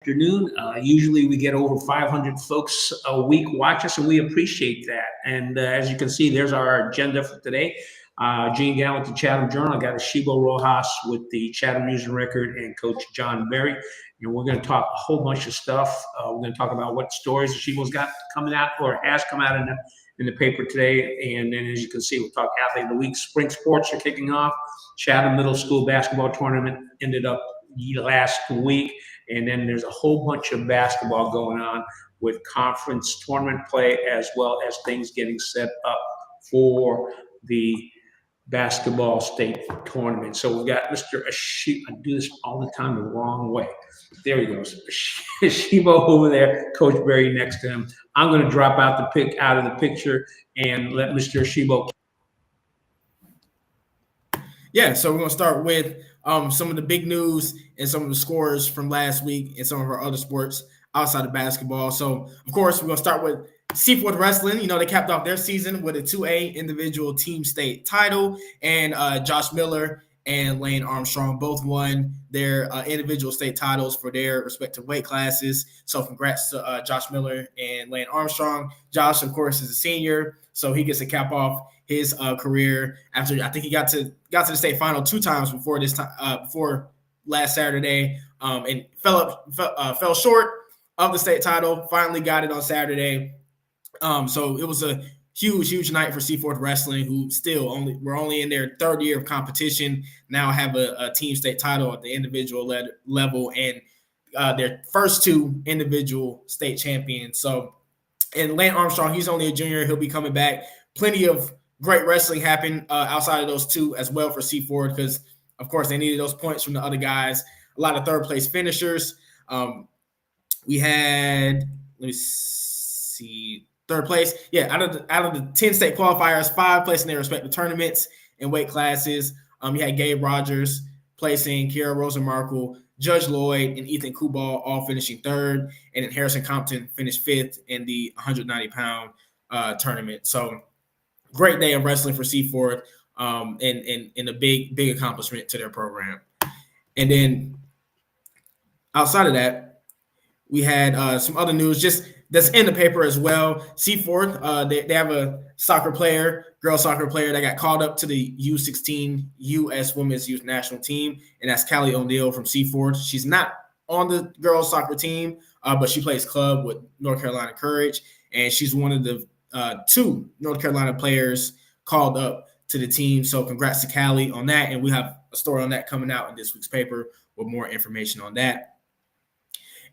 afternoon. Usually we get over 500 folks a week watch us, and we appreciate that. And as you can see, there's our agenda for today. Gene Galin with the Chatham Journal. I got Asheebo Rojas with the Chatham News and Record and Coach John Berry. And we're going to talk a whole bunch of stuff. We're going to talk about what stories Asheebo's got coming out or has come out in the paper today. And then, as you can see, we'll talk Athlete of the Week. Spring sports are kicking off. Chatham Middle School basketball tournament ended up last week. And then there's a whole bunch of basketball going on with conference tournament play, as well as things getting set up for the basketball state tournament. So we've got Mr. Asheebo. I do this all the time the wrong way. There he goes. Asheebo over there, Coach Berry next to him. I'm going to drop out of the picture and let Mr. Asheebo. Yeah, so we're going to start with some of the big news and some of the scores from last week and some of our other sports outside of basketball. So, of course, we're going to start with Seaforth Wrestling. You know, they capped off their season with a 2A individual team state title, and Josh Miller and Lane Armstrong both won their individual state titles for their respective weight classes. So congrats to Josh Miller and Lane Armstrong. Josh, of course, is a senior, so he gets to cap off his career after I think he got to the state final 2 times before this time before last Saturday, and fell short of the state title. Finally got it on Saturday. So it was a huge night for Seaforth Wrestling, who we're only in their 3rd year of competition. Now have a team state title at the individual level and their first 2 individual state champions. So, and Lane Armstrong, he's only a junior. He'll be coming back. Plenty of great wrestling happened outside of those 2 as well for Seaforth, because, of course, they needed those points from the other guys. A lot of 3rd place finishers. We had, let me see, 3rd place. Yeah, out of the 10 state qualifiers, 5 placed in their respective tournaments and weight classes. You had Gabe Rogers placing, Kiara Rosenmarkle, Judge Lloyd, and Ethan Kubal all finishing 3rd, and then Harrison Compton finished 5th in the 190-pound tournament. So great day of wrestling for Seaforth, and a big accomplishment to their program. And then outside of that, we had some other news just that's in the paper as well. Seaforth, they have a girl soccer player that got called up to the U16 U.S. Women's Youth National Team, and that's Callie O'Neill from Seaforth. She's not on the girls soccer team, but she plays club with North Carolina Courage, and she's one of the 2 North Carolina players called up to the team. So congrats to Callie on that, and we have a story on that coming out in this week's paper with more information on that.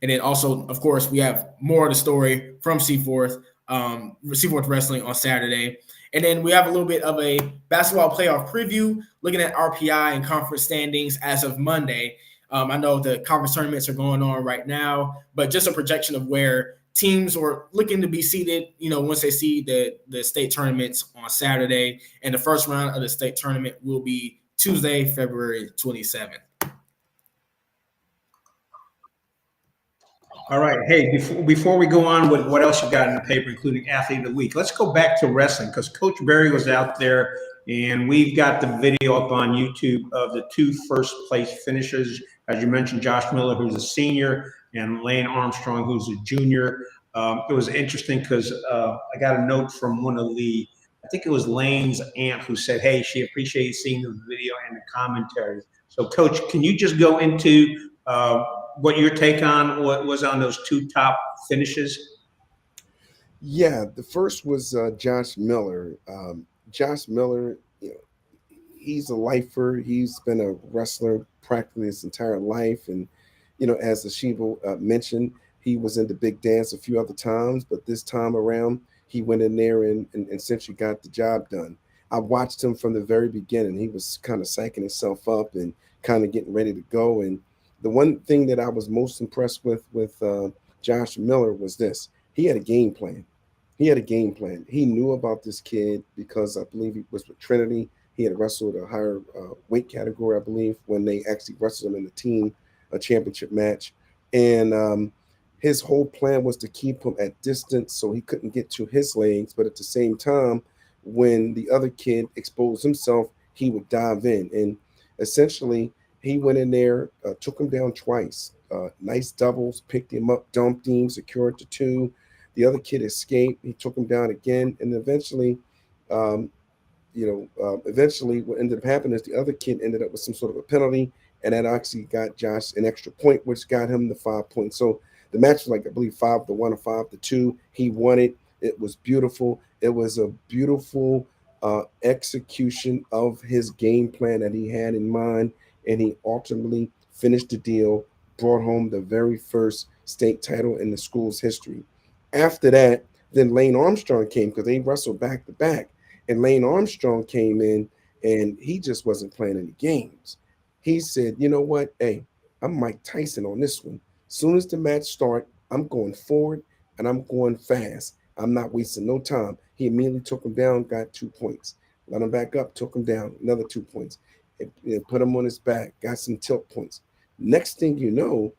And then also, of course, we have more of the story from Seaforth Wrestling on Saturday. And then we have a little bit of a basketball playoff preview, looking at RPI and conference standings as of Monday. I know the conference tournaments are going on right now, but just a projection of where teams are looking to be seated, you know, once they see the state tournaments on Saturday. And the first round of the state tournament will be Tuesday, February 27th. All right. Hey, before we go on with what else you got in the paper, including Athlete of the Week, let's go back to wrestling, because Coach Berry was out there, and we've got the video up on YouTube of the 2 first-place finishers. As you mentioned, Josh Miller, who's a senior, and Lane Armstrong, who's a junior. It was interesting because I got a note from one of I think it was Lane's aunt, who said, hey, she appreciated seeing the video and the commentary. So, Coach, can you just go into what your take on what was on those 2 top finishes? Yeah, the first was Josh Miller. Josh Miller, you know, he's a lifer. He's been a wrestler practically his entire life. And, you know, as Asheebo mentioned, he was in the big dance a few other times, but this time around, he went in there and essentially got the job done. I watched him from the very beginning. He was kind of psyching himself up and kind of getting ready to go. And the one thing that I was most impressed with Josh Miller was this. He had a game plan. He knew about this kid because I believe he was with Trinity. He had wrestled a higher weight category, I believe, when they actually wrestled him in the team championship match. And his whole plan was to keep him at distance so he couldn't get to his legs. But at the same time, when the other kid exposed himself, he would dive in. And essentially, he went in there, took him down twice. nice doubles, picked him up, dumped him, secured to 2. The other kid escaped. He took him down again, and eventually, um, eventually what ended up happening is the other kid ended up with some sort of a penalty, and that actually got Josh an extra point, which got him the 5 points. So the match was like, I believe, 5-1 or 5-2. He won it. It was beautiful. It was a beautiful execution of his game plan that he had in mind, and he ultimately finished the deal, brought home the very first state title in the school's history. After that, then Lane Armstrong came because they wrestled back to back, and Lane Armstrong came in, and he just wasn't playing any games. He said, "You know what? Hey, I'm Mike Tyson on this one. Soon as the match start, I'm going forward and I'm going fast. I'm not wasting no time." He immediately took him down, got 2 points. Let him back up, took him down, another 2 points. Put him on his back, got some tilt points. Next thing you know,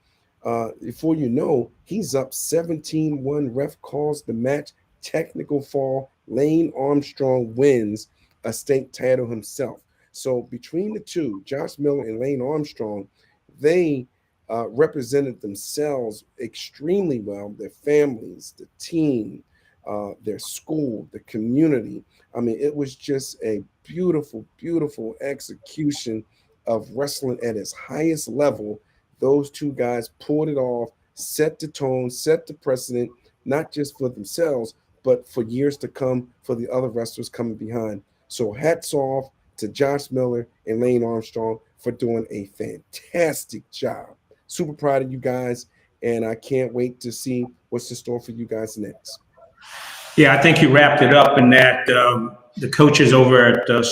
before you know, he's up 17-1. Ref calls the match technical fall. Lane Armstrong wins a state title himself. So between the two, Josh Miller and Lane Armstrong, they represented themselves extremely well, their families, the team, their school, the community. I mean, it was just a beautiful, beautiful execution of wrestling at its highest level. Those two guys pulled it off, set the tone, set the precedent, not just for themselves, but for years to come for the other wrestlers coming behind. So hats off to Josh Miller and Lane Armstrong for doing a fantastic job. Super proud of you guys, and I can't wait to see what's in store for you guys next. Yeah, I think you wrapped it up in that the coaches over at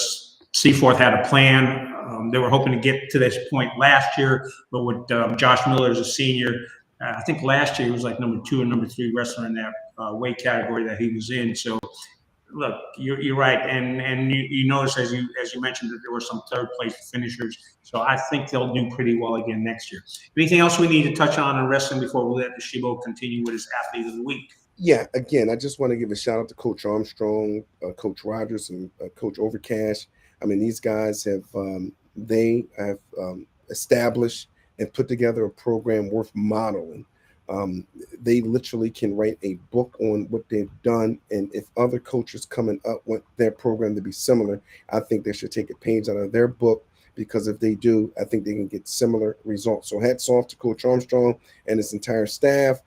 Seaforth had a plan. They were hoping to get to this point last year, but with Josh Miller as a senior, I think last year he was like number 2 and number 3 wrestler in that weight category that he was in. So look, you're right, and you notice as you mentioned that there were some third place finishers. So I think they'll do pretty well again next year. Anything else we need to touch on in wrestling before we let Asheebo continue with his athlete of the week? Yeah, again, I just want to give a shout out to Coach Armstrong, Coach Rogers, and Coach Overcash. I mean, these guys have established and put together a program worth modeling. They literally can write a book on what they've done, and if other coaches coming up want their program to be similar, I think they should take a page out of their book, because if they do, I think they can get similar results. So hats off to Coach Armstrong and his entire staff.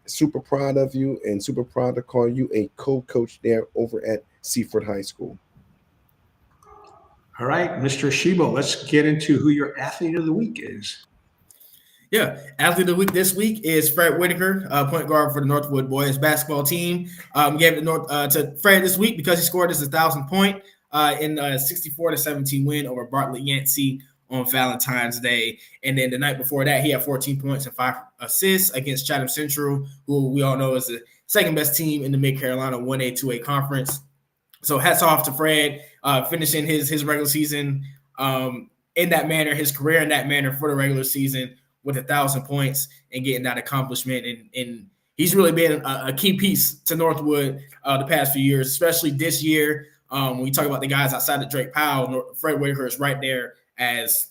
Super proud of you, and super proud to call you a co-coach there over at Seaford High School. All right, Mr. Asheebo, let's get into who your athlete of the week is. Yeah, athlete of the week this week is Fred Whitaker, point guard for the Northwood boys basketball team. Gave it to Fred this week because he scored his 1,000th point in a 64-17 win over Bartlett Yancey on Valentine's Day. And then the night before that, he had 14 points and 5 assists against Chatham Central, who we all know is the second best team in the Mid-Carolina 1A, 2A conference. So hats off to Fred, finishing his regular season in that manner, his career in that manner for the regular season with 1,000 points and getting that accomplishment. And he's really been a key piece to Northwood the past few years, especially this year. When you talk about the guys outside of Drake Powell, Fred Whitaker is right there as,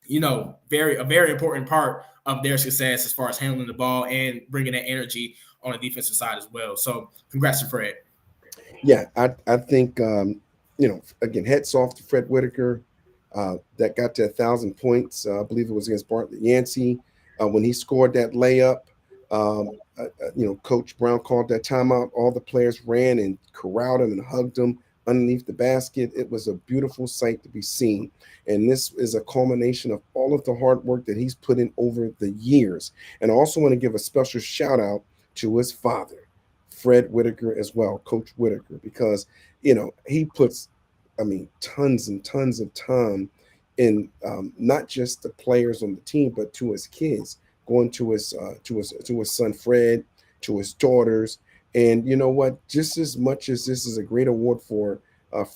a very important part of their success as far as handling the ball and bringing that energy on the defensive side as well. So congrats to Fred. Yeah, I think, again, hats off to Fred Whitaker. That got to 1,000 points. I believe it was against Bartlett Yancey. When he scored that layup, Coach Brown called that timeout. All the players ran and corralled him and hugged him underneath the basket. It was a beautiful sight to be seen. And this is a culmination of all of the hard work that he's put in over the years. And I also want to give a special shout out to his father, Fred Whitaker, as well, Coach Whitaker, because, he puts tons and tons of time in not just the players on the team, but to his kids, going to his son Fred, to his daughters. And you know what? Just as much as this is a great award for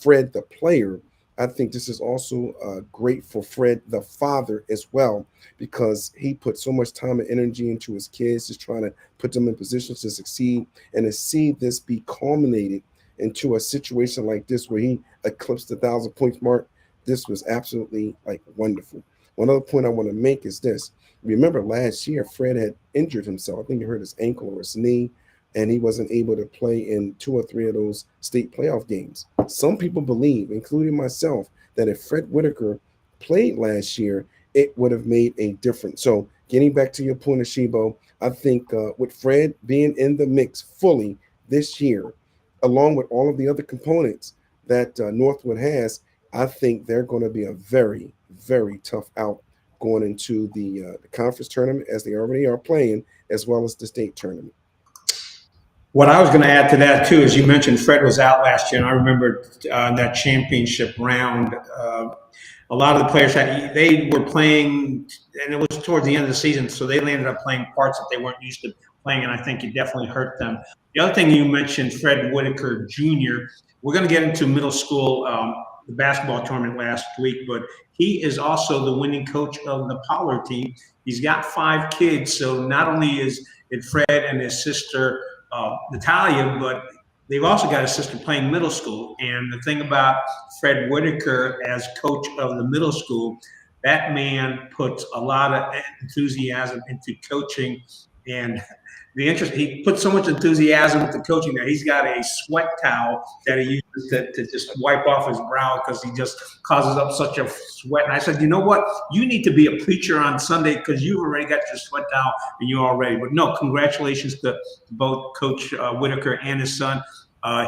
Fred the player, I think this is also great for Fred the father as well, because he put so much time and energy into his kids, just trying to put them in positions to succeed, and to see this be culminated into a situation like this where he eclipsed the 1,000 points mark. This was absolutely wonderful. One other point I want to make is this: remember last year, Fred had injured himself. I think he hurt his ankle or his knee, and he wasn't able to play in 2 or 3 of those state playoff games. Some people believe, including myself, that if Fred Whitaker played last year, it would have made a difference. So getting back to your point, Asheebo, I think with Fred being in the mix fully this year, along with all of the other components that Northwood has, I think they're going to be a very, very tough out going into the conference tournament, as they already are playing, as well as the state tournament. What I was going to add to that too is you mentioned Fred was out last year, and I remember that championship round. A lot of the players they were playing, and it was towards the end of the season, so they landed up playing parts that they weren't used to playing, and I think it definitely hurt them. The other thing you mentioned, Fred Whitaker Jr. We're going to get into middle school, the basketball tournament last week, but he is also the winning coach of the Pollard team. He's got 5 kids, so not only is it Fred and his sister Natalia, but they've also got a sister playing middle school. And the thing about Fred Whitaker as coach of the middle school, that man puts a lot of enthusiasm into coaching. And he puts so much enthusiasm into coaching that he's got a sweat towel that he uses to just wipe off his brow because he just causes up such a sweat. And I said, you know what? You need to be a preacher on Sunday because you've already got your sweat towel and you're all ready. But no, congratulations to both Coach Whitaker and his son.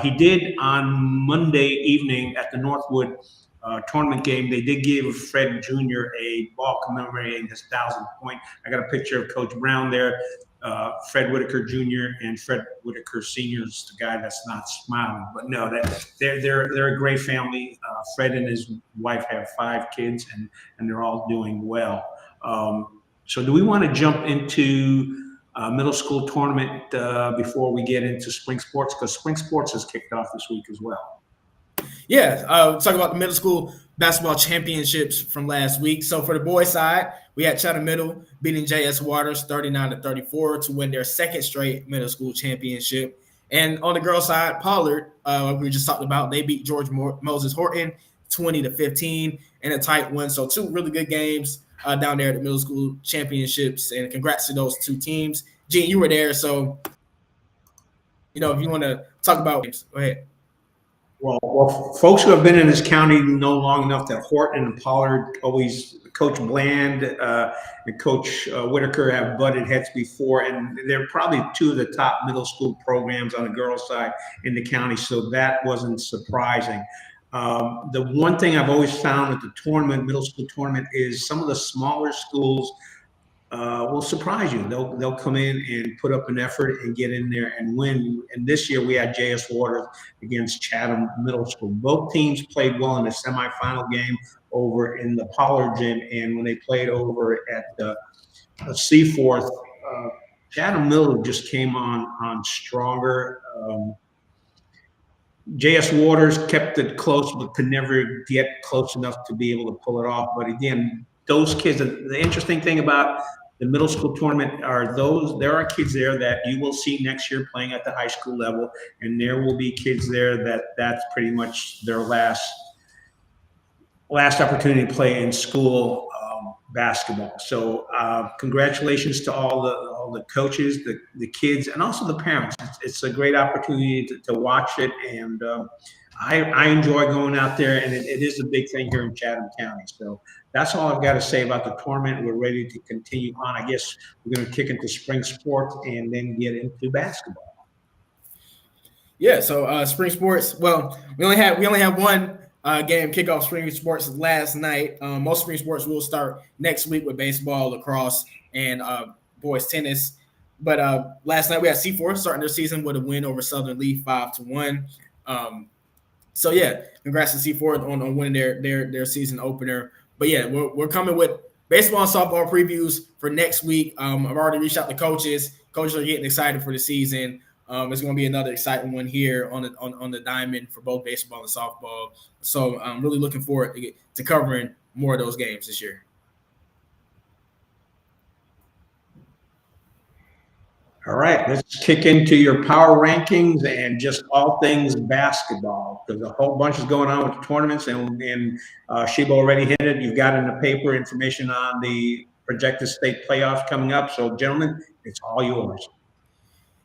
He did on Monday evening at the Northwood tournament game. They did give Fred Jr. a ball commemorating his 1,000th point. I got a picture of Coach Brown there. Fred Whitaker Jr. and Fred Whitaker Sr. is the guy that's not smiling, but no, they're a great family. Fred and his wife have 5 kids, and they're all doing well. So, do we want to jump into middle school tournament before we get into spring sports? Because spring sports has kicked off this week as well. Yeah, talk about the middle school basketball championships from last week. So for the boys' side, we had Chatham Middle beating J.S. Waters 39-34 to win their 2nd straight middle school championship. And on the girls' side, Pollard, we just talked about, they beat George Moses Horton 20-15 in a tight one. So 2 really good games down there at the middle school championships. And congrats to those 2 teams. Gene, you were there, so if you want to talk about games, go ahead. Well, folks who have been in this county know long enough that Horton and Pollard always, Coach Bland and Coach Whitaker have butted heads before, and they're probably 2 of the top middle school programs on the girls' side in the county, so that wasn't surprising. The one thing I've always found at the tournament, middle school tournament, is some of the smaller schools will surprise you. They'll come in and put up an effort and get in there and win. And this year we had J.S. Waters against Chatham Middle School. Both teams played well in the semifinal game over in the Pollard gym, and when they played over at Seaforth, Chatham Middle just came on stronger. J.S. Waters kept it close, but could never get close enough to be able to pull it off. But again, those kids, the interesting thing about the middle school tournament there are kids there that you will see next year playing at the high school level, and there will be kids there that's pretty much their last opportunity to play in school basketball. So congratulations to all the coaches, the kids, and also the parents. It's a great opportunity to watch it, and I enjoy going out there, and it is a big thing here in Chatham County. So that's all I've got to say about the tournament. We're ready to continue on. I guess we're going to kick into spring sports and then get into basketball. Yeah, so spring sports. Well, we only have one game kick off spring sports last night. Most spring sports will start next week with baseball, lacrosse, and boys tennis. But last night we had Seaforth starting their season with a win over Southern Lee 5-1. So yeah, congrats to Seaforth on winning their season opener. But yeah, we're coming with baseball and softball previews for next week. I've already reached out to coaches. Coaches are getting excited for the season. It's going to be another exciting one here on the diamond for both baseball and softball. So I'm really looking forward to covering more of those games this year. All right, let's kick into your power rankings and just all things basketball, because a whole bunch is going on with the tournaments, and Asheebo already hit it. You've got in the paper information on the projected state playoffs coming up. So, gentlemen, it's all yours.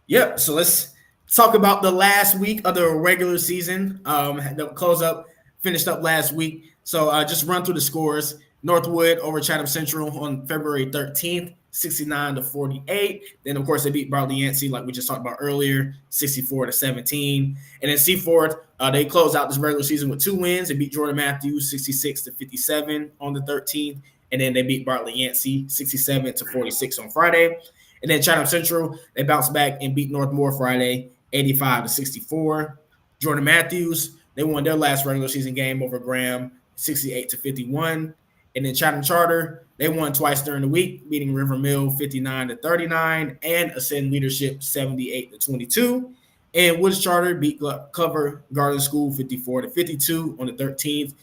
Yep. So let's talk about the last week of the regular season. The finished up last week. So just run through the scores. Northwood over Chatham Central on February 13th, 69-48. Then, of course, they beat Bartley Yancey, like we just talked about earlier, 64-17. And then Seaforth, they closed out this regular season with 2 wins. They beat Jordan Matthews 66-57 on the 13th. And then they beat Bartley Yancey 67-46 on Friday. And then Chatham Central, they bounced back and beat Northmore Friday, 85-64. Jordan Matthews, they won their last regular season game over Graham, 68-51. And then Chatham Charter, they won twice during the week, beating River Mill 59-39 and Ascend Leadership 78-22. And Woods Charter beat Cover Garden School 54-52 on the 13th,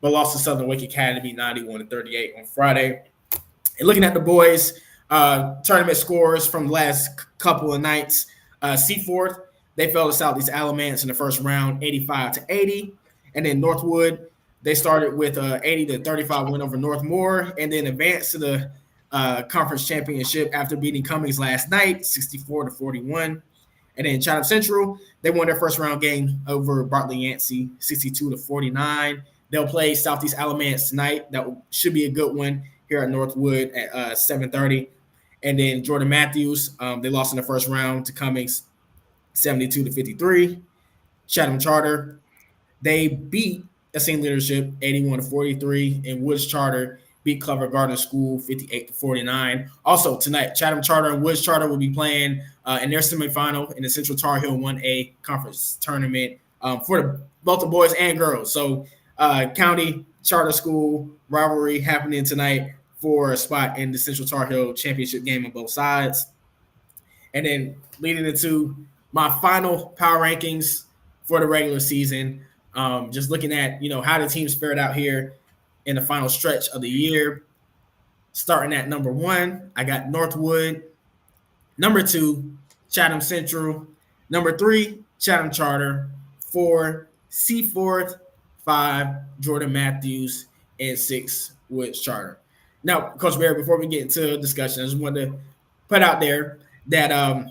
but lost to Southern Wake Academy 91-38 on Friday. And looking at the boys, tournament scores from the last couple of nights. Seaforth, they fell to Southeast Alamance in the first round, 85-80. And then Northwood, they started with 80-35 win over Northmore, and then advanced to the conference championship after beating Cummings last night, 64-41. And then Chatham Central, they won their first round game over Bartley Yancey, 62-49. They'll play Southeast Alamance tonight. That should be a good one here at Northwood at 7:30. And then Jordan Matthews, they lost in the first round to Cummings, 72-53. Chatham Charter, they beat Ascend Leadership 81-43, and Woods Charter beat Clever Garden School 58-49. Also tonight, Chatham Charter and Woods Charter will be playing in their semifinal in the Central Tar Heel 1A conference tournament for both the boys and girls. So county charter school rivalry happening tonight for a spot in the Central Tar Heel championship game on both sides. And then leading into my final power rankings for the regular season, just looking at, how the teams fared out here in the final stretch of the year. Starting at number 1, I got Northwood. Number 2, Chatham Central. Number 3, Chatham Charter. 4, Seaforth. 5, Jordan Matthews. And 6, Woods Charter. Now, Coach Barry, before we get into discussion, I just wanted to put out there that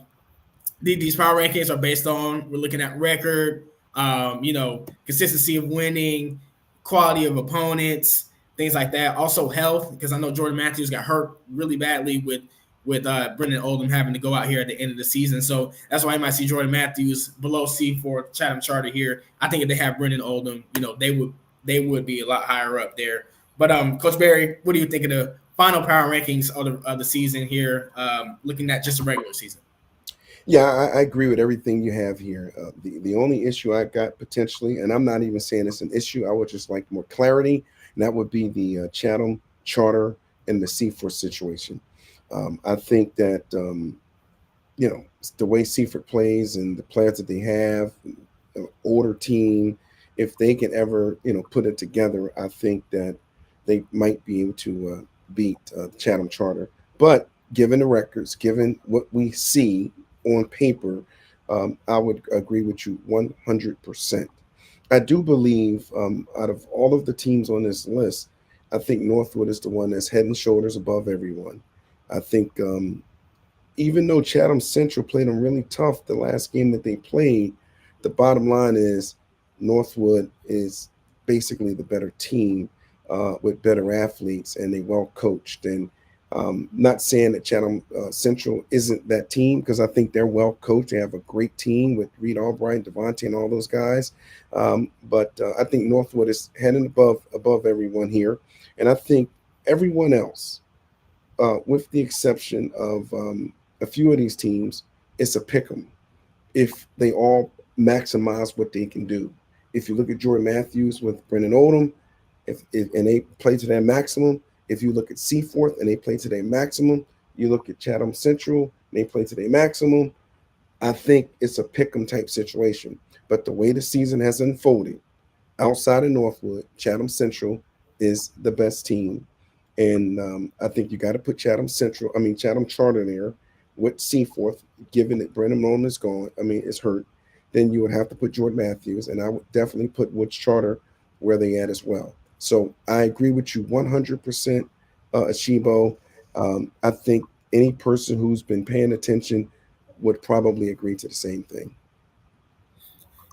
these power rankings are based on, we're looking at record, consistency of winning, quality of opponents, things like that. Also health, because I know Jordan Matthews got hurt really badly with Brendan Oldham having to go out here at the end of the season. So that's why you might see Jordan Matthews below Seaforth, Chatham Charter here. I think if they have Brendan Oldham, they would be a lot higher up there. But Coach Barry, what do you think of the final power rankings of the season here, looking at just the regular season? Yeah, I agree with everything you have here. The only issue I got potentially, and I'm not even saying it's an issue, I would just like more clarity, and that would be the Chatham Charter and the Seaforth situation. I think that, the way Seaforth plays and the players that they have, an older team, if they can ever, put it together, I think that they might be able to beat Chatham Charter. But given the records, given what we see on paper, I would agree with you 100%. I do believe out of all of the teams on this list, I think Northwood is the one that's head and shoulders above everyone. I think even though Chatham Central played them really tough the last game that they played, the bottom line is Northwood is basically the better team with better athletes, and they well coached. And not saying that Chatham Central isn't that team, because I think they're well coached. They have a great team with Reed Albright, Devontae, and all those guys. But I think Northwood is heading above everyone here. And I think everyone else, with the exception of a few of these teams, it's a pick 'em if they all maximize what they can do. If you look at Jordan Matthews with Brendan Oldham, and they play to their maximum. If you look at Seaforth and they play to their maximum, you look at Chatham Central and they play to their maximum. I think it's a pick 'em type situation. But the way the season has unfolded, outside of Northwood, Chatham Central is the best team. And I think you got to put Chatham Charter there with Seaforth, given that Brendan Oldham is gone. It's hurt. Then you would have to put Jordan Matthews, and I would definitely put Woods Charter where they at as well. So I agree with you 100%, Asheebo. I think any person who's been paying attention would probably agree to the same thing.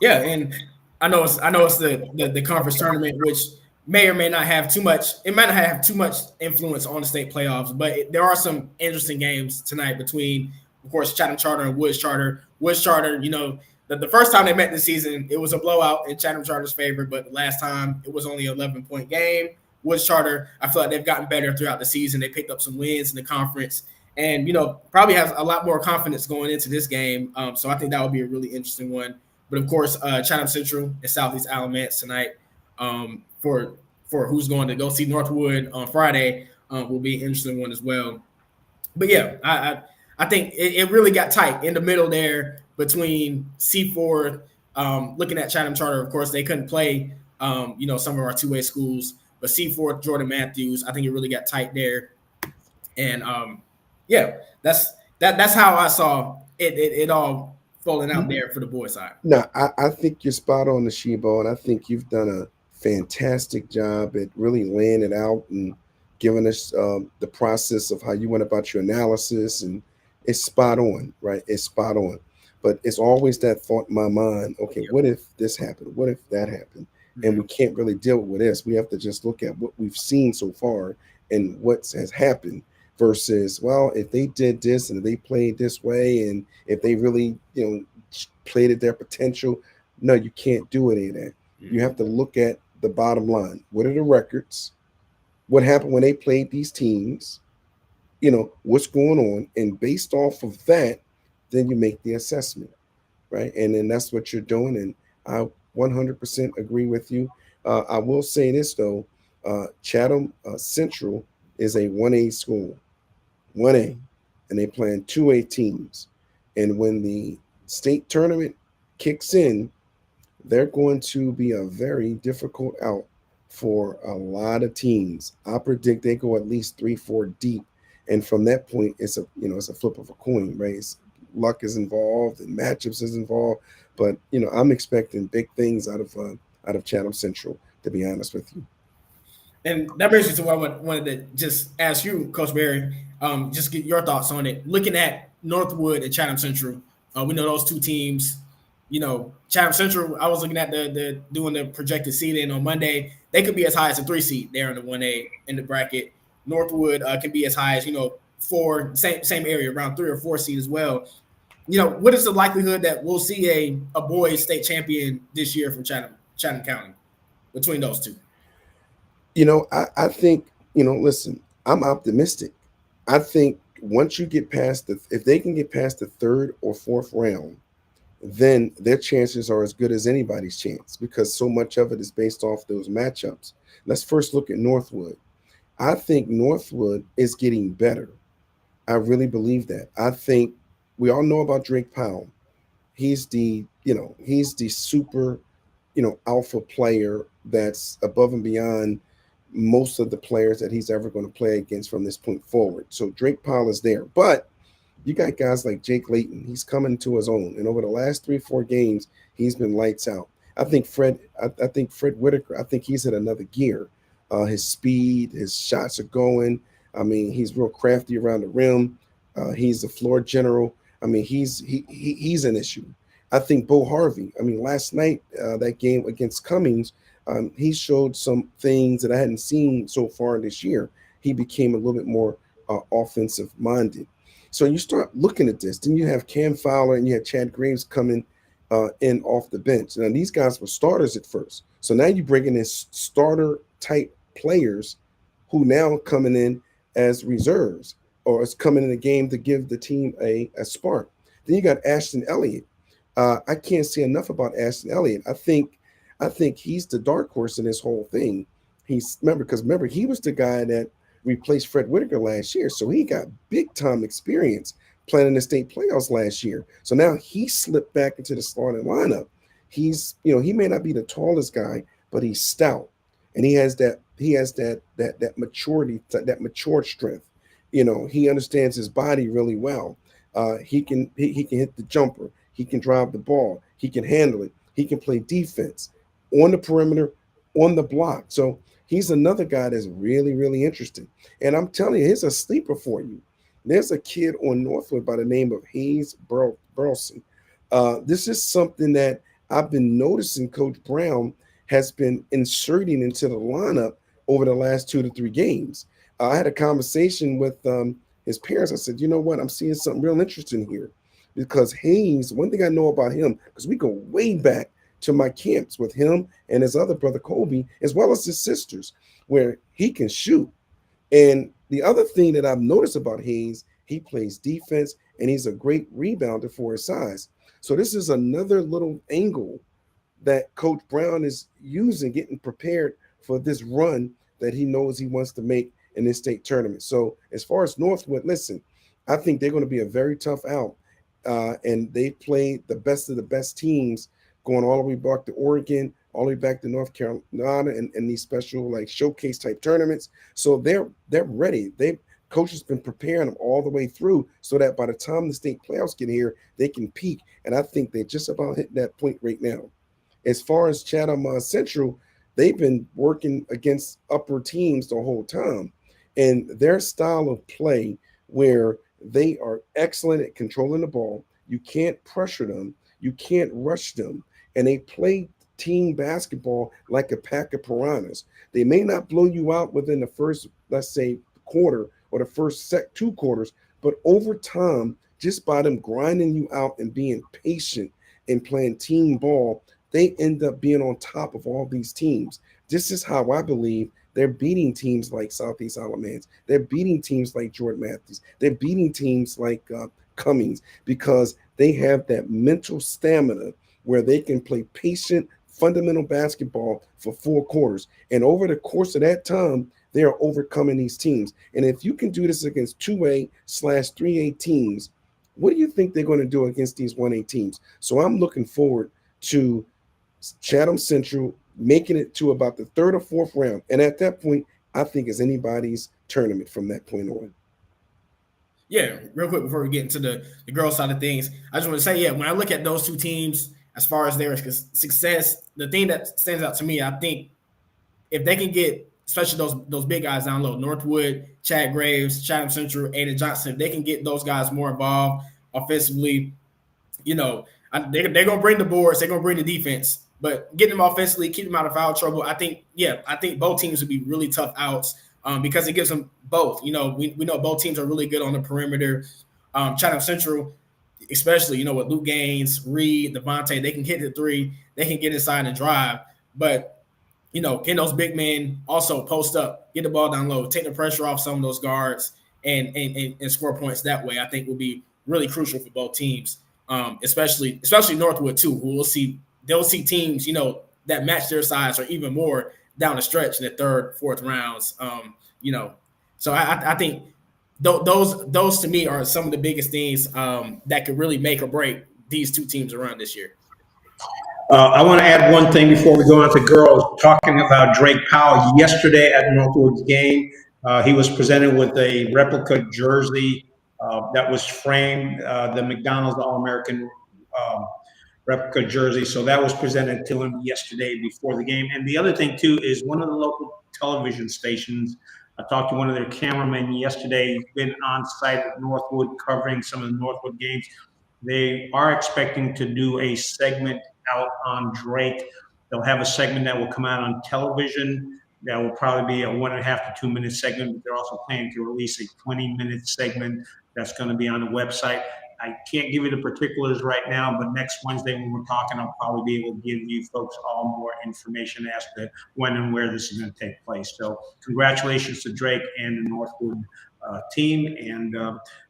Yeah, and I know it's the conference tournament, which may or may not have too much. It might not have too much influence on the state playoffs, but there are some interesting games tonight between, of course, Chatham Charter and Woods Charter. Woods Charter, the first time they met this season, it was a blowout in Chatham Charter's favor, but the last time it was only an 11-point game. Woods Charter, I feel like they've gotten better throughout the season. They picked up some wins in the conference, and probably has a lot more confidence going into this game. So I think that would be a really interesting one. But of course, Chatham Central and Southeast Alamance tonight, for who's going to go see Northwood on Friday, will be an interesting one as well. But yeah, I think it really got tight in the middle there between Seaforth. Looking at Chatham Charter, of course, they couldn't play some of our two-way schools, but Seaforth, Jordan Matthews, I think it really got tight there. And yeah, that's how I saw it all falling out there for the boys' side. No, I think you're spot on, Asheebo, and I think you've done a fantastic job at really laying it out and giving us the process of how you went about your analysis, and it's spot on, right? It's spot on. But it's always that thought in my mind, okay, what if this happened? What if that happened? And we can't really deal with this. We have to just look at what we've seen so far and what has happened versus, well, if they did this and if they played this way and if they really, played at their potential, no, you can't do any of that. You have to look at the bottom line. What are the records? What happened when they played these teams? What's going on? And based off of that, then you make the assessment, right? And then that's what you're doing. And I 100% agree with you. I will say this, though. Chatham Central is a 1A school, 1A, and they playing 2A teams. And when the state tournament kicks in, they're going to be a very difficult out for a lot of teams. I predict they go at least 3-4 deep. And from that point, it's a flip of a coin, right? Luck is involved and matchups is involved. But I'm expecting big things out of Chatham Central, to be honest with you. And that brings me to what I wanted to just ask you, Coach Barry, just get your thoughts on it. Looking at Northwood and Chatham Central, we know those two teams. Chatham Central, I was looking at the doing the projected seeding on Monday. They could be as high as a 3 seed there in the 1A in the bracket. Northwood can be as high as 4, same area, around 3 or 4 seed as well. What is the likelihood that we'll see a boys state champion this year from Chatham County between those two? I think, listen, I'm optimistic. I think once you get past if they can get past the 3rd or 4th round, then their chances are as good as anybody's chance because so much of it is based off those matchups. Let's first look at Northwood. I think Northwood is getting better. I really believe that. I think we all know about Drake Powell. He's the super, alpha player that's above and beyond most of the players that he's ever going to play against from this point forward. So Drake Powell is there. But you got guys like Jake Layton. He's coming to his own. And over the last 3-4 games, he's been lights out. I think Fred Whitaker, I think he's at another gear. His speed, his shots are going. I mean, he's real crafty around the rim. He's the floor general. I mean, he's an issue. I think Bo Harvey, last night, that game against Cummings, he showed some things that I hadn't seen so far this year. He became a little bit more offensive minded. So you start looking at this. Then you have Cam Fowler and you have Chad Graves coming in off the bench. Now, these guys were starters at first. So now you're bringing in starter type players who now coming in as reserves or is coming in the game to give the team a spark. Then you got Ashton Elliott. I can't say enough about Ashton Elliott. I think he's the dark horse in this whole thing. Remember, he was the guy that replaced Fred Whitaker last year. So he got big time experience playing in the state playoffs last year. So now he slipped back into the starting lineup. He's, he may not be the tallest guy, but he's stout. And he has that maturity, that mature strength. He understands his body really well. He can hit the jumper. He can drive the ball. He can handle it. He can play defense on the perimeter, on the block. So He's another guy that's really, really interesting. And I'm telling you, here's a sleeper for you. There's a kid on Northwood by the name of Hayes Burleson. This is something that I've been noticing Coach Brown has been inserting into the lineup over the last 2 to 3 games. I had a conversation with his parents. I said, you know what? I'm seeing something real interesting here because Hayes, one thing I know about him, because we go way back to my camps with him and his other brother, Kobe, as well as his sisters, where he can shoot. And the other thing that I've noticed about Hayes, he plays defense and he's a great rebounder for his size. So this is another little angle that Coach Brown is using, getting prepared for this run that he knows he wants to make in this state tournament. So as far as Northwood, listen, I think they're going to be a very tough out. And they played the best of the best teams going all the way back to Oregon, all the way back to North Carolina and these special like showcase type tournaments. So they're ready. Coach has been preparing them all the way through so that by the time the state playoffs get here, they can peak. And I think they're just about hitting that point right now. As far as Chatham Central, they've been working against upper teams the whole time. And their style of play, where they are excellent at controlling the ball, you can't pressure them, you can't rush them, and they play team basketball like a pack of piranhas. They may not blow you out within the first, let's say, quarter or the first 2 quarters, but over time, just by them grinding you out and being patient and playing team ball, they end up being on top of all these teams. This is how I believe they're beating teams like Southeast Alamance. They're beating teams like Jordan Matthews. They're beating teams like Cummings because they have that mental stamina where they can play patient, fundamental basketball for 4 quarters. And over the course of that time, they are overcoming these teams. And if you can do this against 2A/3A teams, what do you think they're going to do against these 1A teams? So I'm looking forward to Chatham Central making it to about the 3rd or 4th round. And at that point, I think it's anybody's tournament from that point on. Yeah, real quick before we get into the girls side of things, I just want to say, when I look at those 2 teams, as far as their success, the thing that stands out to me, I think if they can get, especially those big guys down low, Northwood, Chad Graves, Chatham Central, Aiden Johnson, if they can get those guys more involved offensively, they're going to bring the boards, they're going to bring the defense, but getting them offensively, keep them out of foul trouble, I think both teams would be really tough outs because it gives them both. We know both teams are really good on the perimeter. Chatham Central, especially, with Luke Gaines, Reed, Devontae, they can hit the 3, they can get inside and drive, but can those big men also post up, get the ball down low, take the pressure off some of those guards and score points that way, I think will be really crucial for both teams, especially Northwood too, who they'll see teams, that match their size or even more down the stretch in the 3rd, 4th rounds. So I think those to me are some of the biggest things that could really make or break these 2 teams around this year. I want to add one thing before we go on to girls. Talking about Drake Powell, yesterday at Northwood's game, he was presented with a replica jersey that was framed, the McDonald's All-American replica jersey. So that was presented to him yesterday before the game. And the other thing, too, is one of the local television stations, I talked to one of their cameramen yesterday. He's been on site at Northwood covering some of the Northwood games. They are expecting to do a segment out on Drake. They'll have a segment that will come out on television. That will probably be a 1.5 to 2 minute segment. But they're also planning to release a 20-minute segment that's going to be on the website. I can't give you the particulars right now, but next Wednesday when we're talking, I'll probably be able to give you folks all more information as to when and where this is going to take place. So congratulations to Drake and the Northwood team. And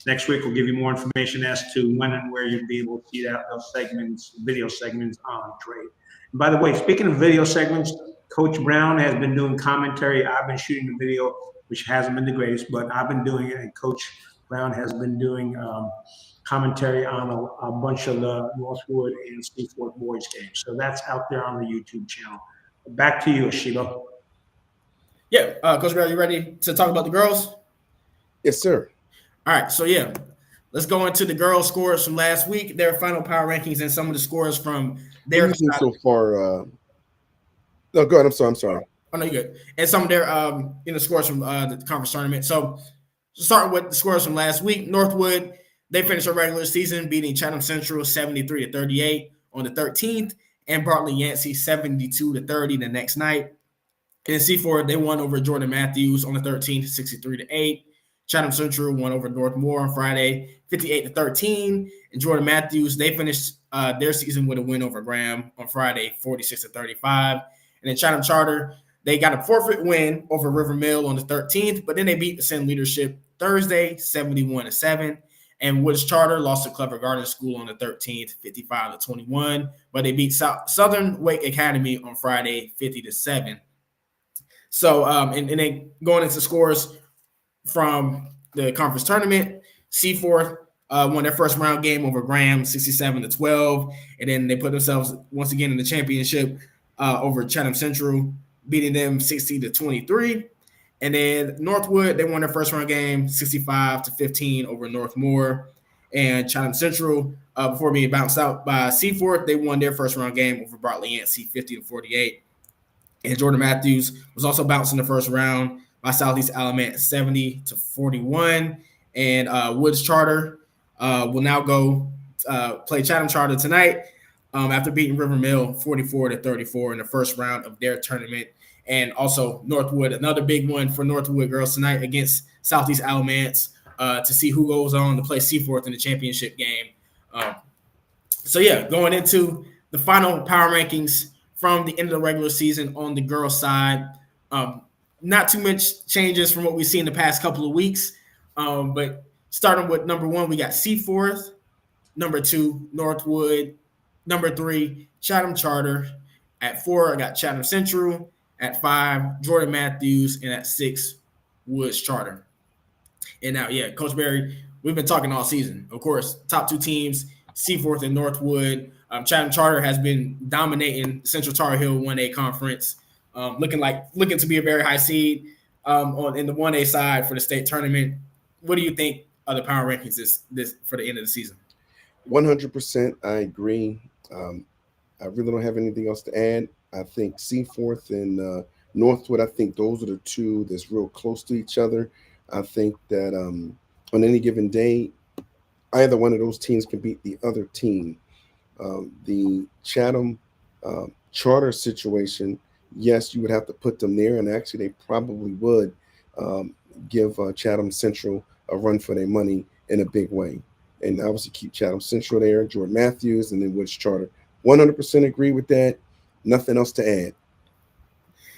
next week we'll give you more information as to when and where you'll be able to see those segments, video segments on Drake. And by the way, speaking of video segments, Coach Brown has been doing commentary. I've been shooting the video, which hasn't been the greatest, but I've been doing it, and Coach Brown has been doing commentary on a bunch of the Northwood and Seaford boys games. So that's out there on the YouTube channel. Back to you, Asheebo. Yeah, Coach Brown, you ready to talk about the girls? Yes, sir. All right, so let's go into the girls' scores from last week, their final power rankings, and some of the scores from their so far. No, go ahead. I'm sorry. Oh no, you're good. And some of their scores from the conference tournament. So starting with the scores from last week, Northwood, they finished their regular season beating Chatham Central 73-38 on the 13th, and Bartlett Yancey 72-30 the next night. And C4, they won over Jordan Matthews on the 13th, 63-8. Chatham Central won over Northmore on Friday, 58-13. And Jordan Matthews, they finished their season with a win over Graham on Friday, 46-35. And then Chatham Charter, they got a forfeit win over River Mill on the 13th, but then they beat the Ascend Leadership Thursday, 71-7. And Woods Charter lost to Clever Garden School on the 13th, 55-21. But they beat Southern Wake Academy on Friday, 50-7. So, and then going into scores from the conference tournament, C4 won their first round game over Graham, 67-12. And then they put themselves once again in the championship over Chatham Central, beating them 60-23. And then Northwood, they won their first round game, 65-15 over Northmore. And Chatham Central, before being bounced out by C4, they won their first round game over Bartlett Yancey, 50-48. And Jordan Matthews was also bounced in the first round by Southeast Alamance 70-41. And Woods Charter will now go play Chatham Charter tonight after beating River Mill 44-34 in the first round of their tournament. And also Northwood, another big one for Northwood girls tonight against Southeast Alamance to see who goes on to play Seaforth in the championship game. So going into the final power rankings from the end of the regular season on the girls' side. Not too much changes from what we've seen the past couple of weeks. But starting with number 1, we got Seaforth. Number 2, Northwood. Number 3, Chatham Charter. At 4, I got Chatham Central. At 5, Jordan Matthews. And at 6, Woods Charter. And now, Coach Barry, we've been talking all season. Of course, top 2 teams, Seaforth and Northwood. Chatham Charter has been dominating Central Tar Heel 1A conference, looking to be a very high seed in the 1A side for the state tournament. What do you think of the power rankings this for the end of the season? 100%, I agree. I really don't have anything else to add. I think Seaforth and Northwood, I think those are the 2 that's real close to each other. I think that on any given day, either one of those teams can beat the other team. The Chatham Charter situation, yes, you would have to put them there, and actually they probably would give Chatham Central a run for their money in a big way. And obviously keep Chatham Central there, Jordan Matthews, and then Woods Charter. 100% agree with that. Nothing else to add.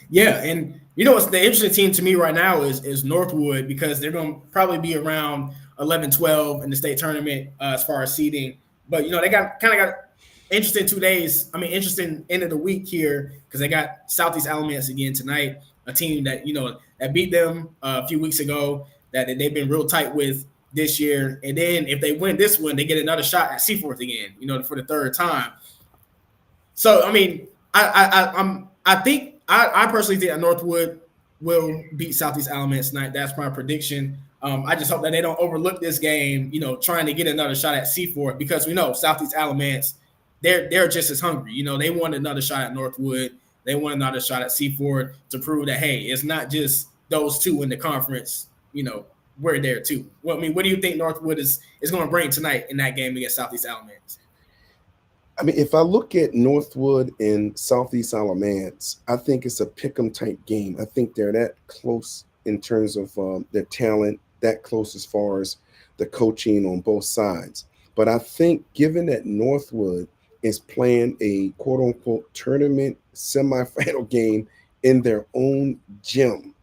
Yeah, and what's the interesting team to me right now is Northwood, because they're going to probably be around 11-12 in the state tournament as far as seeding. But, they got interesting 2 days. Interesting end of the week here, because they got Southeast Alamance again tonight, a team that, that beat them a few weeks ago, that they've been real tight with this year. And then if they win this one, they get another shot at Seaforth again, for the 3rd time. So, I personally think that Northwood will beat Southeast Alamance tonight. That's my prediction. I just hope that they don't overlook this game, trying to get another shot at Seaforth, because we know Southeast Alamance, they're just as hungry. They want another shot at Northwood. They want another shot at Seaforth to prove that, hey, it's not just those 2 in the conference. We're there too. What do you think Northwood is going to bring tonight in that game against Southeast Alamance? If I look at Northwood and Southeast Alamance, I think it's a pick'em type game. I think they're that close in terms of their talent, that close as far as the coaching on both sides. But I think given that Northwood is playing a quote-unquote tournament semifinal game in their own gym,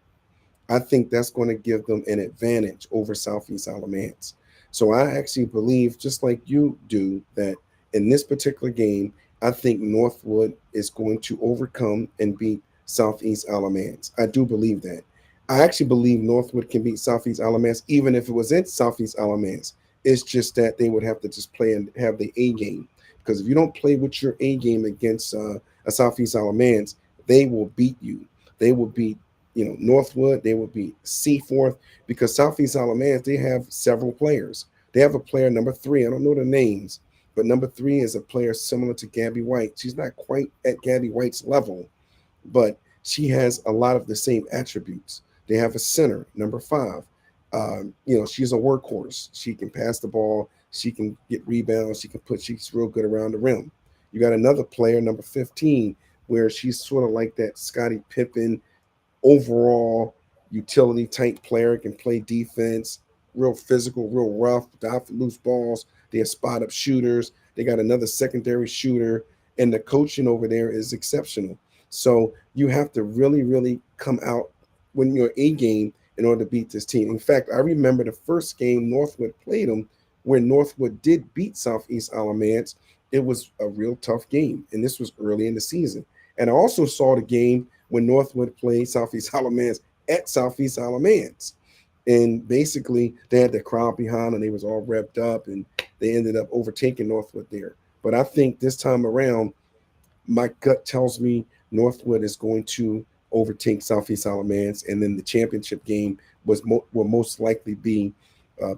I think that's going to give them an advantage over Southeast Alamance. So I actually believe, just like you do, that in this particular game, I think Northwood is going to overcome and beat Southeast Alamance. I do believe that. I actually believe Northwood can beat Southeast Alamance, even if it was in Southeast Alamance. It's just that they would have to just play and have the A game. Because if you don't play with your A game against a Southeast Alamance, they will beat you. They will beat Northwood. They will beat Seaforth, because Southeast Alamance, they have several players. They have a player, number 3. I don't know the names, but number 3 is a player similar to Gabby White. She's not quite at Gabby White's level, but she has a lot of the same attributes. They have a center, number 5. She's a workhorse. She can pass the ball. She can get rebounds. She's real good around the rim. You got another player, number 15, where she's sort of like that Scottie Pippen overall utility type player, can play defense, real physical, real rough, dive for loose balls. They have spot up shooters. They got another secondary shooter, and the coaching over there is exceptional. So you have to really, really come out when you're A game in order to beat this team. In fact, I remember the first game Northwood played them, where Northwood did beat Southeast Alamance. It was a real tough game, and this was early in the season. And I also saw the game when Northwood played Southeast Alamance at Southeast Alamance. And basically, they had the crowd behind and they was all revved up, and they ended up overtaking Northwood there. But I think this time around, my gut tells me Northwood is going to overtake Southeast Alamance, and then the championship game will most likely be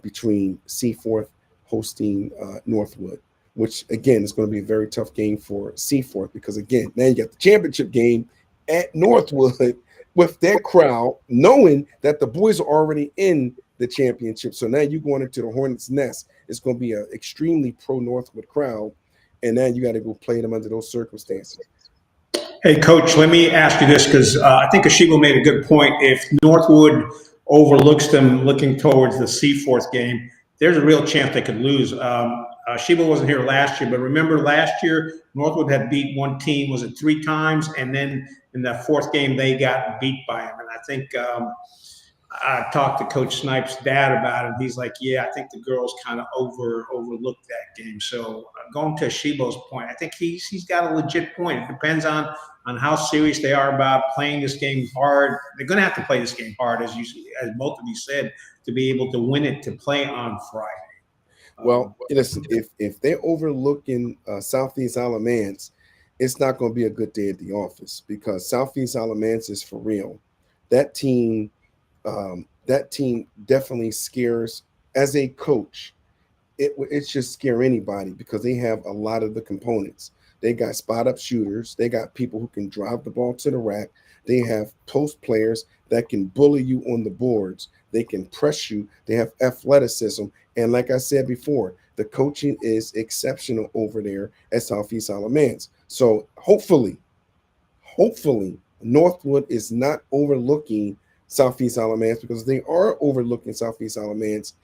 between Seaforth hosting Northwood, which again is going to be a very tough game for Seaforth, because again, now you got the championship game at Northwood with that crowd, knowing that the boys are already in the championship. So now you're going into the Hornets' nest. It's going to be an extremely pro Northwood crowd, and now you got to go play them under those circumstances. Hey, Coach, let me ask you this, because I think Asheebo made a good point. If Northwood overlooks them looking towards the Seaforth game, there's a real chance they could lose. Asheebo wasn't here last year, but remember last year, Northwood had beat one team, was it 3 times? And then in that 4th game, they got beat by him. And I think I talked to Coach Snipes' dad about it. He's like, yeah, I think the girls kind of overlooked that game. So going to Asheebo's point, I think he's got a legit point. It depends on how serious they are about playing this game hard. They're going to have to play this game hard, as both of you said, to be able to win it, to play on Friday. Well, listen, if they're overlooking Southeast Alamance, it's not going to be a good day at the office, because Southeast Alamance is for real. That team definitely scares. As a coach, it should scare anybody, because they have a lot of the components. They got spot up shooters. They got people who can drive the ball to the rack. They have post players that can bully you on the boards. They can press you. They have athleticism. And like I said before, the coaching is exceptional over there at Southeast Alamance. So hopefully, Northwood is not overlooking Southeast Alamance, because if they are overlooking Southeast Alamance,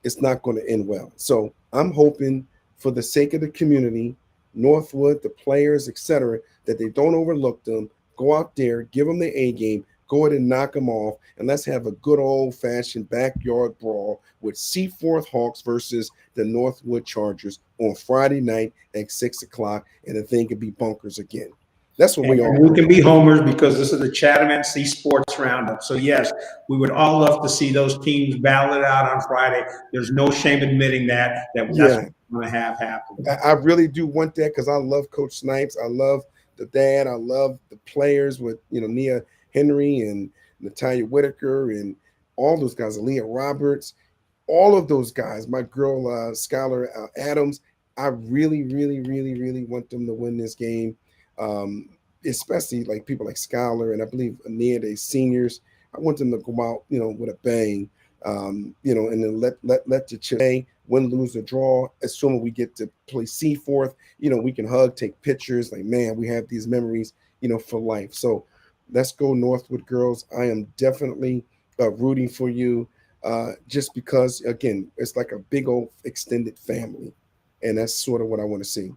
it's not going to end well. So I'm hoping, for the sake of the community, Northwood, the players, etc., that they don't overlook them. Go out there, give them the A game, go ahead and knock them off, and let's have a good old-fashioned backyard brawl with Seaforth Hawks versus the Northwood Chargers on Friday night at 6 o'clock, and the thing could be bunkers again. That's what we are. We can be homers, because this is the Chatham NC Sports Roundup. So yes, we would all love to see those teams battle it out on Friday. There's no shame admitting that that's what we're going to have happen. I really do want that, because I love Coach Snipes. I love the dad. I love the players with Nia Henry and Natalia Whitaker and all those guys, Aaliyah Roberts, all of those guys. My girl Skylar Adams. I really, really, really, really want them to win this game. Especially like people like Skylar and I believe Nia, they seniors. I want them to go out, with a bang, and then let the chips win, lose, or draw. Assuming we get to play Seaforth, we can hug, take pictures. Like, man, we have these memories, for life. So let's go Northwood girls. I am definitely rooting for you, just because, again, it's like a big old extended family, and that's sort of what I want to see.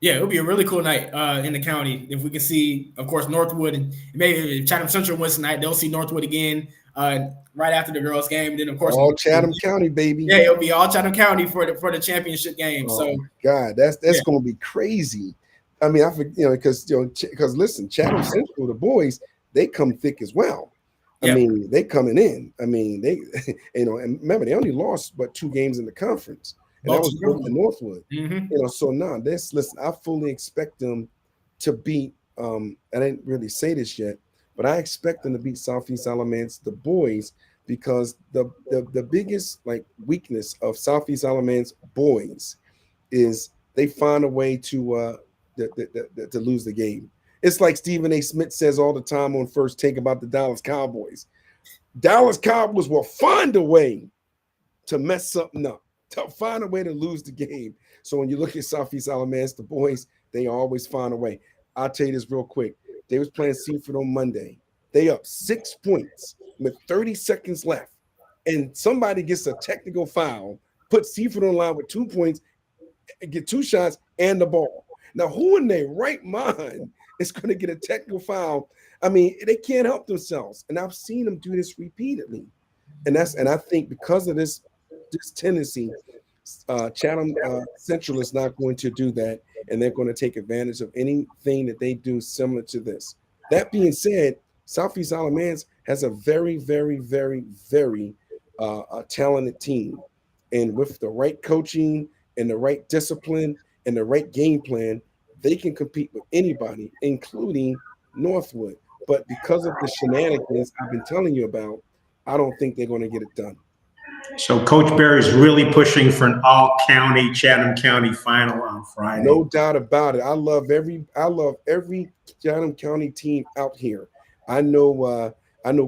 Yeah, it'll be a really cool night in the county if we can see, of course, Northwood, and maybe if Chatham Central wins tonight, they'll see Northwood again right after the girls' game. And then, of course, all Chatham County, baby. Yeah, it'll be all Chatham County for the championship game. Oh, so, my God, that's going to be crazy. I mean, because listen, Chatham Central, the boys, they come thick as well. I mean, they coming in. I mean, they, and remember, they only lost 2 games in the conference. And that was the Northwood. Mm-hmm. So now listen, I fully expect them to beat, I didn't really say this yet, but I expect them to beat Southeast Alamance, the boys, because the biggest weakness of Southeast Alamance boys is they find a way to lose the game. It's like Stephen A. Smith says all the time on First Take about the Dallas Cowboys. Dallas Cowboys will find a way to mess something up, to find a way to lose the game. So when you look at Southeast Alamance, the boys, they always find a way. I'll tell you this real quick. They was playing Seaford on Monday. They up 6 points with 30 seconds left. And somebody gets a technical foul, put Seaford on line with 2 points, and get 2 shots and the ball. Now, who in their right mind is going to get a technical foul? I mean, they can't help themselves. And I've seen them do this repeatedly. And I think because of this tendency, Chatham Central is not going to do that, and they're going to take advantage of anything that they do similar to this. That being said, Southeast Alamance has a very, very, very, very talented team, and with the right coaching and the right discipline and the right game plan, they can compete with anybody, including Northwood. But because of the shenanigans I've been telling you about, I don't think they're going to get it done. So Coach Berry's really pushing for an all-county Chatham County final on Friday. No doubt about it. I love every Chatham County team out here. I know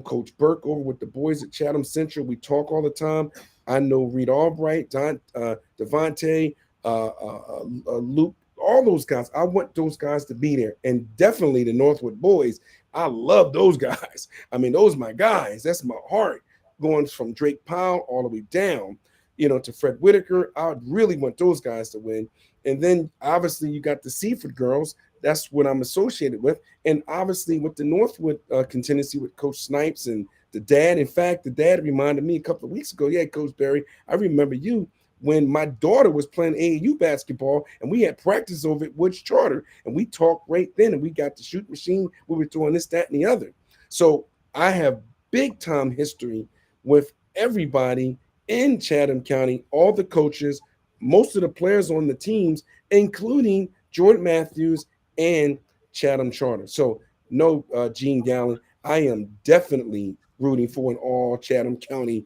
Coach Burke over with the boys at Chatham Central. We talk all the time. I know Reed Albright, Devontae, Luke, all those guys. I want those guys to be there, and definitely the Northwood boys. I love those guys. I mean, those are my guys. That's my heart. Going from Drake Powell all the way down, to Fred Whitaker. I would really want those guys to win. And then obviously you got the Seaford girls. That's what I'm associated with. And obviously with the Northwood contingency with Coach Snipes and the dad. In fact, the dad reminded me a couple of weeks ago, yeah, Coach Berry, I remember you when my daughter was playing AAU basketball and we had practice over at Woods Charter. And we talked right then and we got the shoot machine. We were doing this, that, and the other. So I have big time history with everybody in Chatham County, all the coaches, most of the players on the teams, including Jordan Matthews and Chatham Charter. So no, Gene Galin, I am definitely rooting for an all Chatham County,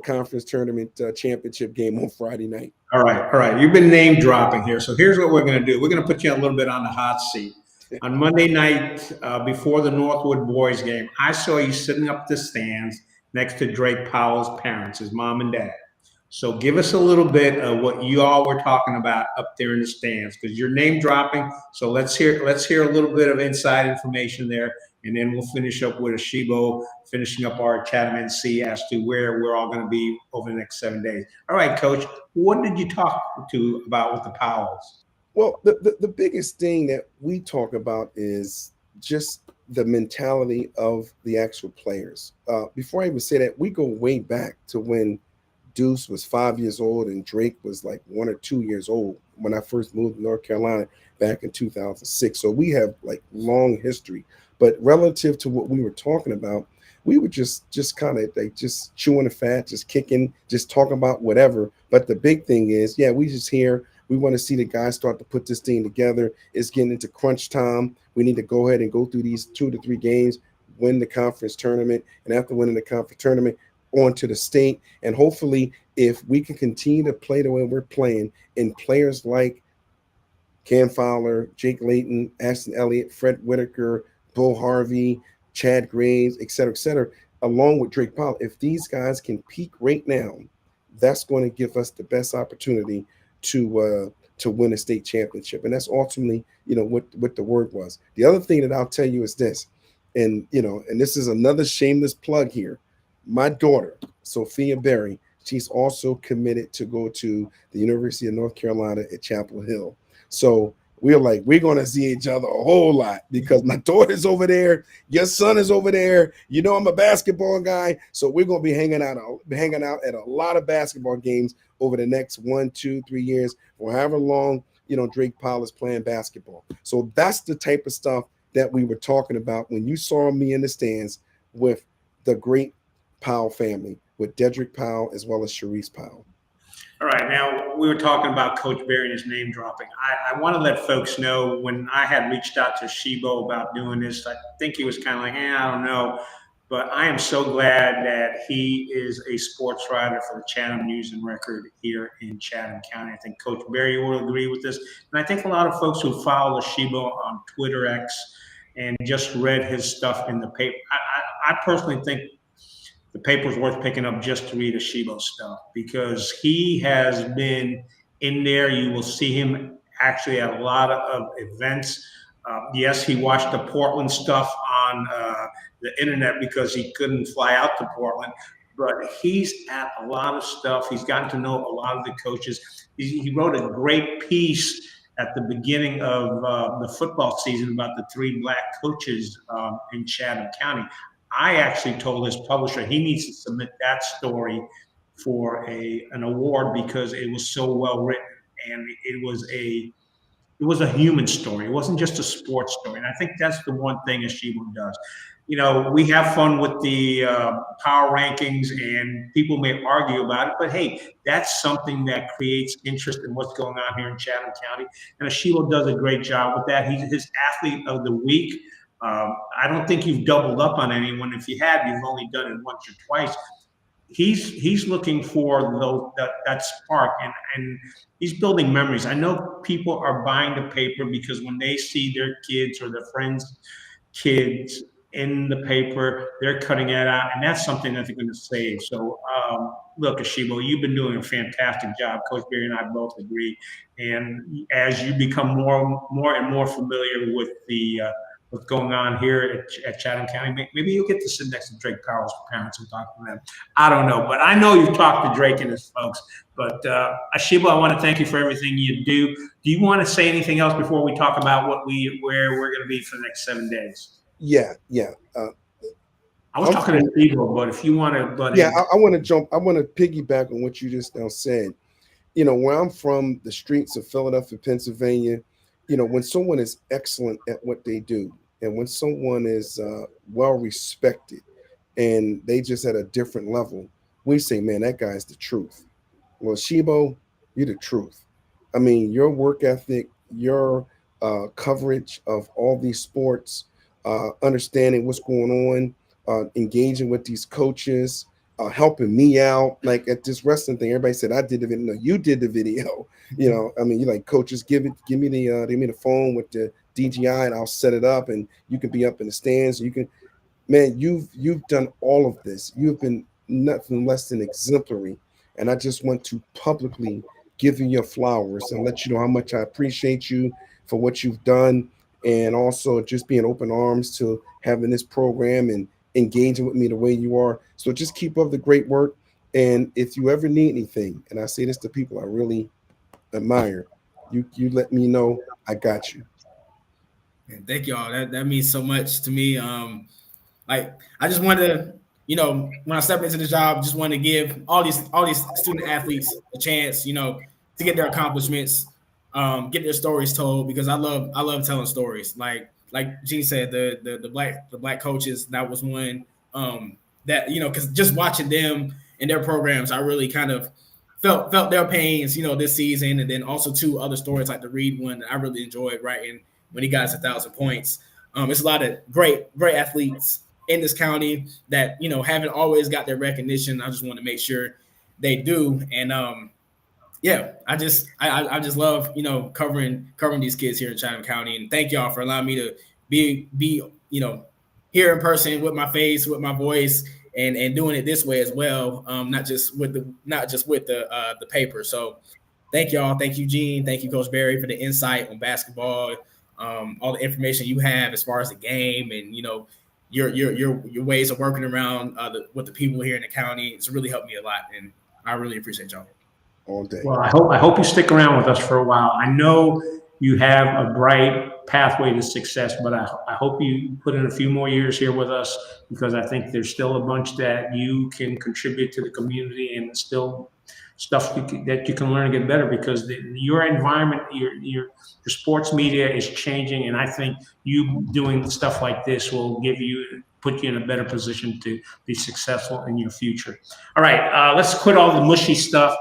conference tournament championship game on Friday night. All right. You've been name dropping here. So here's what we're going to do. We're going to put you a little bit on the hot seat. On Monday night, before the Northwood boys game, I saw you sitting up the stands next to Drake Powell's parents, his mom and dad. So give us a little bit of what you all were talking about up there in the stands, because you're name dropping. So let's hear a little bit of inside information there, and then we'll finish up with Asheebo, finishing up our Chatham NC as to where we're all going to be over the next 7 days. All right, Coach, what did you talk about with the Powells? Well, the biggest thing that we talk about is just the mentality of the actual players. Before I even say that, we go way back to when Deuce was 5 years old and Drake was like 1 or 2 years old when I first moved to North Carolina back in 2006. So we have like long history. But relative to what we were talking about, we were just kind of like just chewing the fat, just kicking, just talking about whatever. But the big thing is, yeah, we just here. We want to see the guys start to put this thing together. It's getting into crunch time. We need to go ahead and go through these 2 to 3 games, win the conference tournament, and after winning the conference tournament, on to the state. And hopefully, if we can continue to play the way we're playing, and players like Cam Fowler, Jake Layton, Ashton Elliott, Fred Whitaker, Bo Harvey, Chad Graves, et cetera, along with Drake Powell, if these guys can peak right now, that's going to give us the best opportunity to win a state championship. And that's ultimately, what the word was. The other thing that I'll tell you is this, and this is another shameless plug here. My daughter, Sophia Berry, she's also committed to go to the University of North Carolina at Chapel Hill. So we're going to see each other a whole lot because my daughter's over there. Your son is over there. I'm a basketball guy. So we're going to be hanging out at a lot of basketball games over the next 1, 2, 3 years, or however long, Drake Powell is playing basketball. So that's the type of stuff that we were talking about when you saw me in the stands with the great Powell family, with Dedrick Powell as well as Sharice Powell. All right. Now, we were talking about Coach Berry and his name dropping. I want to let folks know when I had reached out to Asheebo about doing this, I think he was kind of like, I don't know. But I am so glad that he is a sports writer for the Chatham News and Record here in Chatham County. I think Coach Berry will agree with this. And I think a lot of folks who follow Asheebo on Twitter X and just read his stuff in the paper. I personally think the paper's worth picking up just to read Asheebo stuff, because he has been in there. You will see him actually at a lot of events. Yes, he watched the Portland stuff on the internet because he couldn't fly out to Portland, but he's at a lot of stuff. He's gotten to know a lot of the coaches. He wrote a great piece at the beginning of the football season about the 3 black coaches in Chatham County. I actually told his publisher he needs to submit that story for an award because it was so well written, and it was a human story. It wasn't just a sports story. And I think that's the one thing Asheebo does. We have fun with the power rankings, and people may argue about it, but hey, that's something that creates interest in what's going on here in Chatham County. And Asheebo does a great job with that. He's his athlete of the week. I don't think you've doubled up on anyone. If you have, you've only done it once or twice. He's looking for that spark, and he's building memories. I know people are buying the paper because when they see their kids or their friends' kids in the paper, they're cutting it out, and that's something that they're going to save. So, look, Asheebo, you've been doing a fantastic job. Coach Barry and I both agree. And as you become more and more familiar with what's going on here at Chatham County, maybe you'll get to sit next to Drake Powell's parents and talk to them. I don't know, but I know you've talked to Drake and his folks. But Asheebo, I want to thank you for everything you do. Do you want to say anything else before we talk about where we're going to be for the next 7 days? Yeah. I was talking to Asheebo, but if you want to, I want to jump. I want to piggyback on what you just now said. Where I'm from, the streets of Philadelphia, Pennsylvania, when someone is excellent at what they do, and when someone is well respected, and they just at a different level, we say, man, that guy's the truth. Well, Asheebo, you're the truth. I mean, your work ethic, your coverage of all these sports, understanding what's going on, engaging with these coaches, helping me out. Like at this wrestling thing, everybody said I did the video. No, you did the video. I mean, you're like, coaches, give me the phone with the DJI, and I'll set it up, and you can be up in the stands. You can, man, you've done all of this. You've been nothing less than exemplary, and I just want to publicly give you your flowers and let you know how much I appreciate you for what you've done, and also just being open arms to having this program and engaging with me the way you are. So just keep up the great work. And if you ever need anything, and I say this to people I really admire, you let me know. I got you. And thank y'all. That means so much to me. I just wanted to, when I stepped into the job, just wanted to give all these student athletes a chance, to get their accomplishments, get their stories told, because I love telling stories. Like Gene said, the black coaches, that was one that, because just watching them and their programs, I really kind of felt their pains, this season. And then also 2 other stories, like the Reed one that I really enjoyed writing when he got us 1,000 points. It's a lot of great athletes in this county that, haven't always got their recognition. I just want to make sure they do. And I just love, covering these kids here in Chatham County. And thank y'all for allowing me to be here in person with my face, with my voice, and doing it this way as well. Not just with the paper. So thank y'all. Thank you, Gene. Thank you, Coach Barry, for the insight on basketball. All the information you have as far as the game, and your ways of working around with the people here in the county. It's really helped me a lot, and I really appreciate y'all. All day. Well, I hope you stick around with us for a while. I know you have a bright pathway to success, but I hope you put in a few more years here with us, because I think there's still a bunch that you can contribute to the community, and still stuff that you can learn and get better, because your environment, your sports media is changing, and I think you doing stuff like this will put you in a better position to be successful in your future. All right, let's quit all the mushy stuff,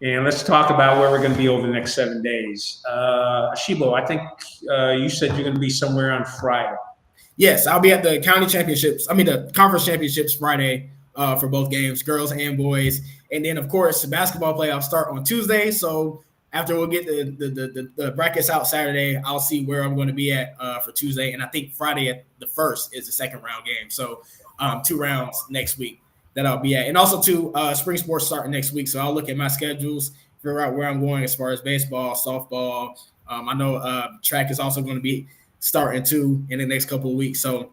and let's talk about where we're going to be over the next 7 days. Asheebo, I think you said you're going to be somewhere on Friday. Yes, I'll be at the the conference championships Friday for both games, girls and boys. And then, of course, the basketball playoffs start on Tuesday. So after we'll get the brackets out Saturday, I'll see where I'm going to be at for Tuesday, and I think Friday at the 1st is the second round game. So 2 rounds next week that I'll be at, and also spring sports starting next week. So I'll look at my schedules, figure out where I'm going as far as baseball, softball. I know track is also going to be starting too in the next couple of weeks. So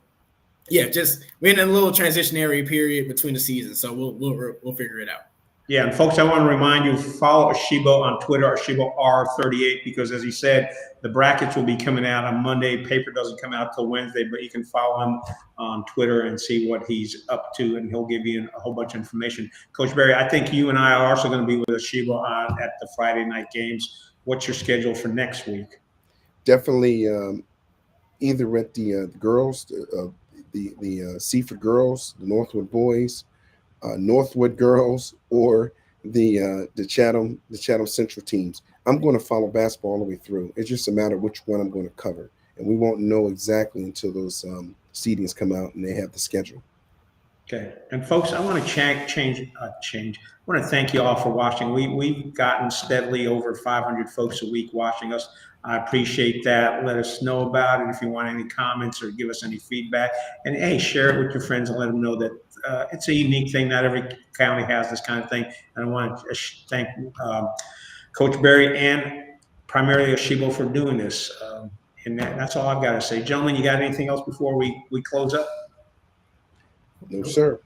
yeah, just we're in a little transitionary period between the seasons, so we'll figure it out. Yeah, and folks, I want to remind you, follow Asheebo on Twitter, AsheeboR38, because as he said, the brackets will be coming out on Monday. Paper doesn't come out till Wednesday, but you can follow him on Twitter and see what he's up to, and he'll give you a whole bunch of information. Coach Barry, I think you and I are also going to be with Asheebo at the Friday night games. What's your schedule for next week? Definitely either at the girls, the Seaford girls, the Northwood boys, Northwood girls, or the Chatham Central teams. I'm going to follow basketball all the way through. It's just a matter of which one I'm going to cover, and we won't know exactly until those seedings come out and they have the schedule. Okay, and folks, I want to change. I want to thank you all for watching. We've gotten steadily over 500 folks a week watching us. I appreciate that. Let us know about it if you want any comments or give us any feedback. And hey, share it with your friends and let them know that it's a unique thing. Not every county has this kind of thing. And I want to thank Coach Barry and primarily Asheebo for doing this. And that's all I've got to say. Gentlemen, you got anything else before we close up? No, sir.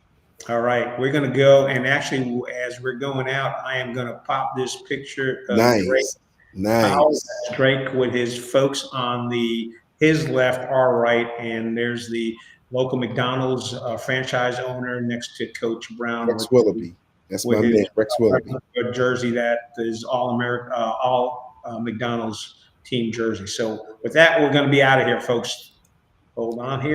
All right, we're going to go. And actually, as we're going out, I am going to pop this picture of Drake with his folks on his left, our right, and there's the local McDonald's franchise owner next to Coach Brown. Rex Willoughby. That's my man, Rex Willoughby. Jersey that is all McDonald's team jersey. So with that, we're going to be out of here, folks. Hold on here.